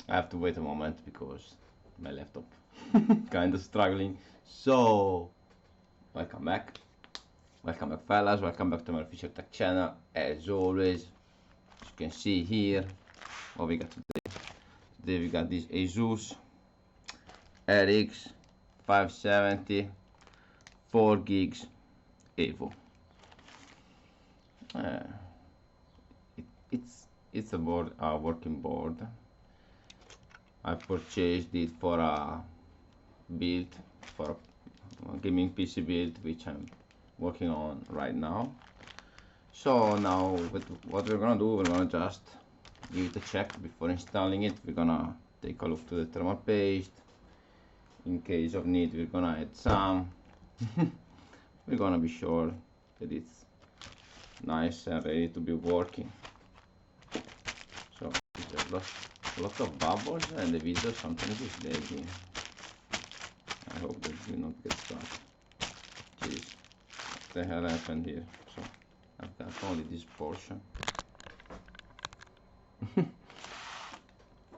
I have to wait a moment because my laptop kind of struggling. So welcome back fellas, welcome back to my official tech channel. As always, as you can see here, what we got today we got this Asus RX 570 4 gigs EVO. It's a working board. I purchased it for a build, for a gaming PC build, which I'm working on right now. So now what we're gonna do, we're gonna just give it a check before installing it. We're gonna take a look to the thermal paste. In case of need, we're gonna add some. We're gonna be sure that it's nice and ready to be working. So there's a lot of bubbles and the video sometimes is lagging. I hope that will not get stuck. Jeez, what the hell happened here? So I've got only this portion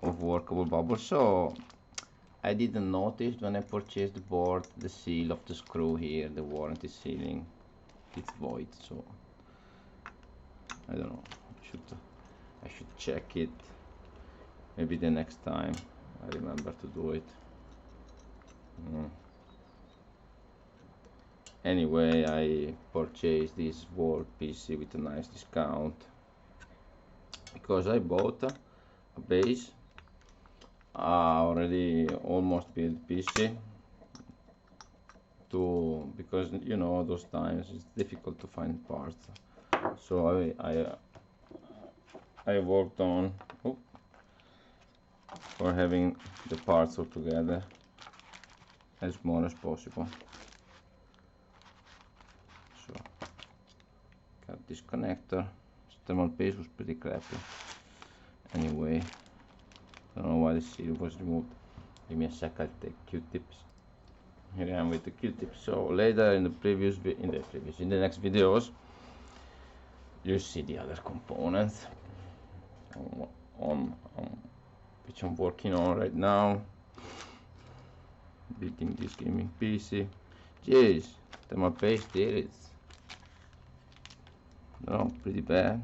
of workable bubbles. So I didn't notice when I purchased the board, the seal of the screw here, the warranty sealing, it's void. So I don't know. I should check it. Maybe the next time I remember to do it. Anyway, I purchased this world PC with a nice discount because I bought a base already almost built PC because you know those times it's difficult to find parts. So I worked on for having the parts all together as small as possible. So got this connector. Thermal paste was pretty crappy. Anyway, I don't know why the seal was removed. Give me a sec, I'll take Q-tips. Here I am with the Q-tips. So later in the next videos, you see the other components on which I'm working on right now. Building this gaming PC. Jeez, thermal paste here is pretty bad.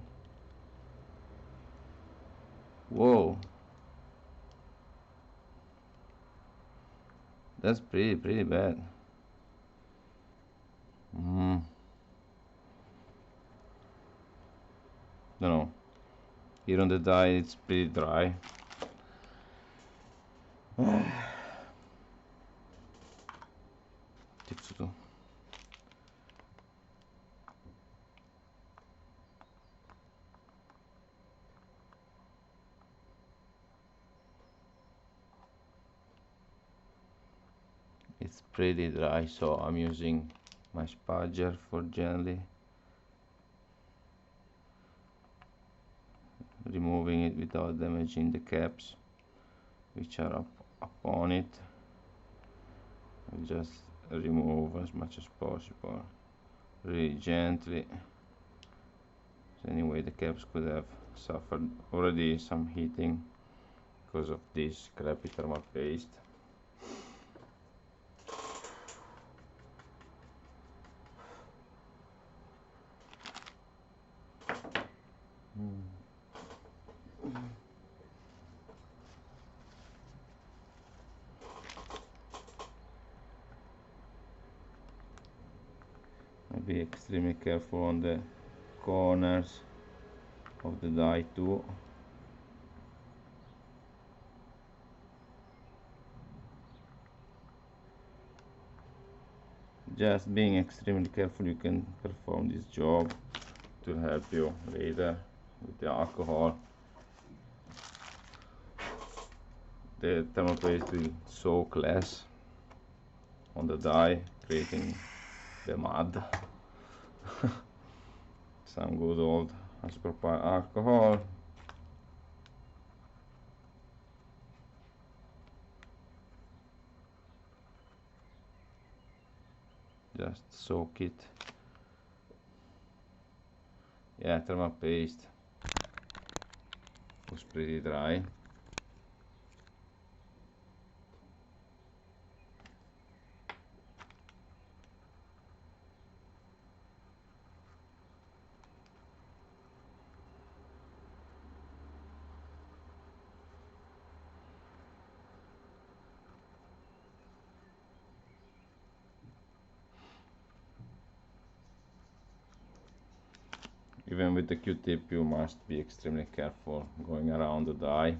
Whoa, that's pretty bad. No, here on the die it's pretty dry. It's pretty dry, so I'm using my spudger for gently removing it without damaging the caps which are upon it. Just remove as much as possible, really gently. So anyway, the caps could have suffered already some heating because of this crappy thermal paste. Be extremely careful on the corners of the die too. Just being extremely careful, you can perform this job. It will help you later with the alcohol. The thermal paste will soak less on the die, creating the mud. Some good old isopropyl alcohol. Just soak it. Yeah, thermal paste was pretty dry. Even with the Q-tip you must be extremely careful going around the die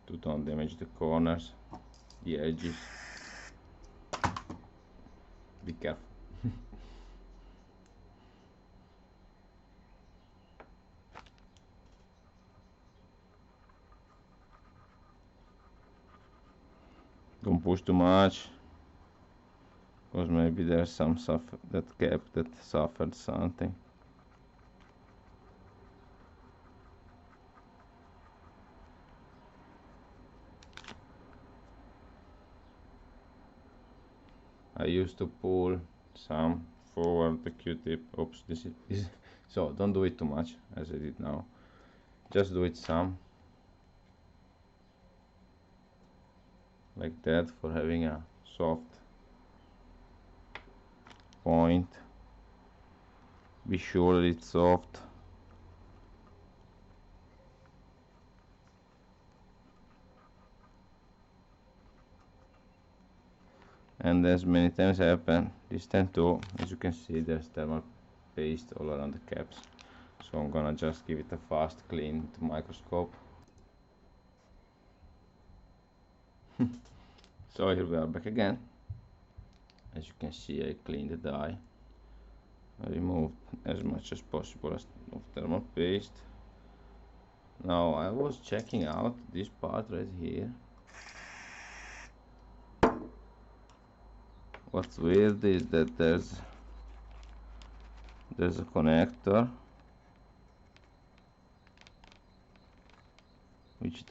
to don't damage the corners, the edges. Be careful. Don't push too much, because maybe there's some that cap that suffered something. I used to pull some forward the Q-tip. Oops, this is so don't do it too much as I did now. Just do it some, like that, for having a soft point. Be sure that it's soft. And as many times happen, this time too, as you can see, there's thermal paste all around the caps. So I'm gonna just give it a fast clean with the microscope. So here we are back again. As you can see, I cleaned the die. I removed as much as possible of thermal paste. Now I was checking out this part right here. What's weird is that there's a connector which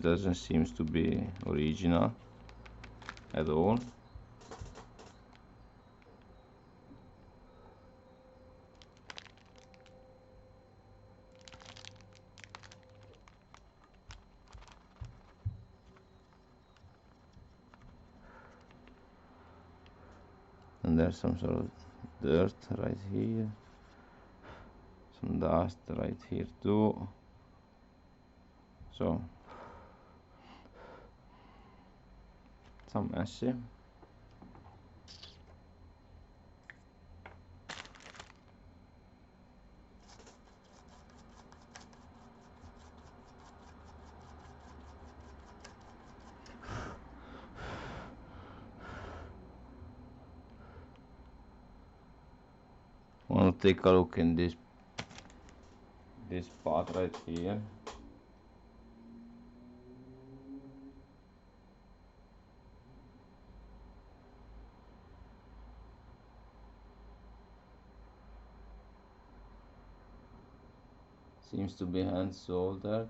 doesn't seem to be original at all. And there's some sort of dirt right here, some dust right here too. So some messy. Want to take a look in this part right here. Seems to be hand soldered.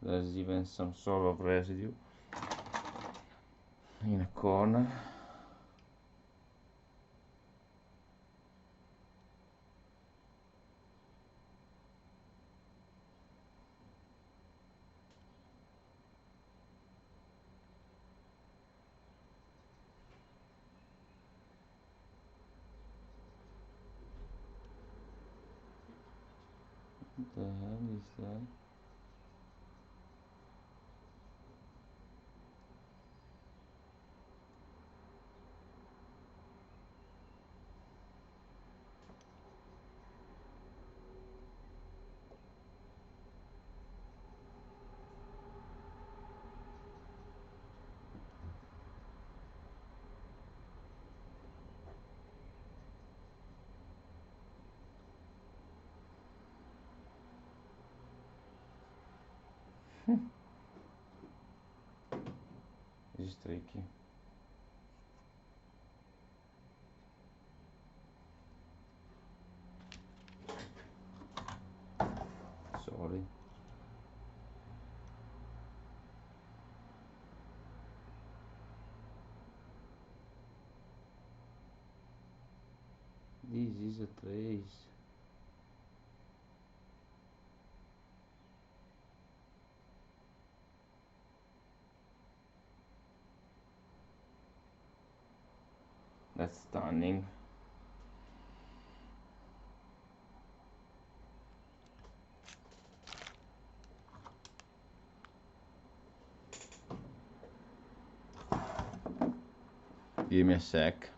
There's even some sort of residue in a corner. What the hell is that? This is tricky. Sorry. This is a trace. That's stunning. Give me a sec.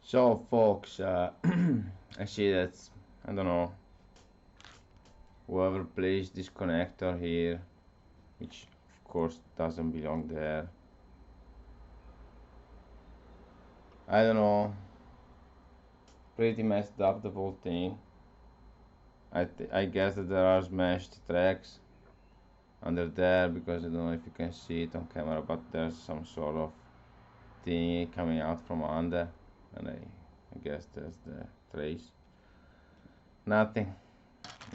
So folks, I see that, I don't know, whoever placed this connector here, which of course doesn't belong there, I don't know, pretty messed up the whole thing. I guess that there are smashed tracks under there, because I don't know if you can see it on camera, but there's some sort of thing coming out from under, and I guess that's the trace. Nothing.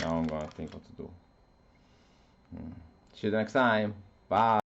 Now I'm gonna think what to do. See you next time. Bye.